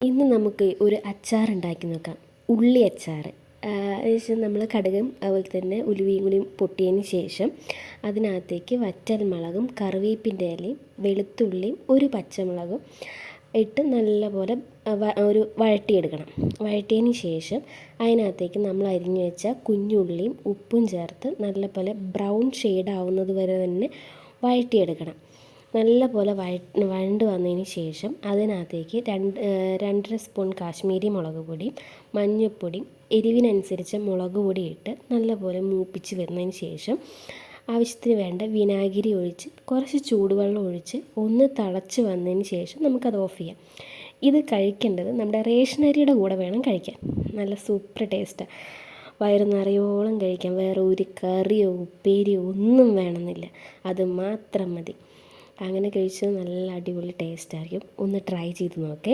ഇന്ന് നമുക്ക് ഒരു അച്ചാർ ഉണ്ടാക്കി നോക്കാം. ഉള്ളി അച്ചാർ. ഏകദേശം നമ്മൾ കടുകും അതുപോലെ തന്നെ ഉലുവയും കൂടി പൊട്ടിയതിന് ശേഷം അതിനകത്തേക്ക് വറ്റൽമുളകും കറിവേപ്പിൻ്റെ ഇലയും വെളുത്തുള്ളിയും ഒരു പച്ചമുളകും ഇട്ട് നല്ലപോലെ ഒരു വഴറ്റിയെടുക്കണം. വഴറ്റിയതിന് ശേഷം അതിനകത്തേക്ക് നമ്മൾ അരിഞ്ഞു വെച്ച കുഞ്ഞുള്ളിയും ഉപ്പും ചേർത്ത് നല്ലപോലെ ബ്രൗൺ ഷെയ്ഡ് ആവുന്നത് വരെ തന്നെ വഴറ്റിയെടുക്കണം. നല്ലപോലെ വഴണ്ട് വന്നതിന് ശേഷം അതിനകത്തേക്ക് 2.5 സ്പൂൺ കാശ്മീരി മുളക് പൊടിയും മഞ്ഞൾപ്പൊടിയും എരിവിനനുസരിച്ച് മുളക് പൊടി ഇട്ട് നല്ലപോലെ മൂപ്പിച്ച് വരുന്നതിന് ശേഷം ആവശ്യത്തിന് വേണ്ട വിനാഗിരി ഒഴിച്ച് കുറച്ച് ചൂടുവെള്ളം ഒഴിച്ച് ഒന്ന് തിളച്ച് വന്നതിന് ശേഷം നമുക്കത് ഓഫ് ചെയ്യാം. ഇത് കഴിക്കേണ്ടത് നമ്മുടെ റേഷനരിയുടെ കൂടെ വേണം കഴിക്കാൻ. നല്ല സൂപ്പർ ടേസ്റ്റാണ്. വയറ് നിറയോളം കഴിക്കാം. വേറെ ഒരു കറിയോ ഉപ്പേരിയോ ഒന്നും വേണമെന്നില്ല, അത് മാത്രം മതി. അങ്ങനെ കഴിച്ചാൽ നല്ല അടിപൊളി ടേസ്റ്റായിരിക്കും. ഒന്ന് ട്രൈ ചെയ്ത് നോക്കേ.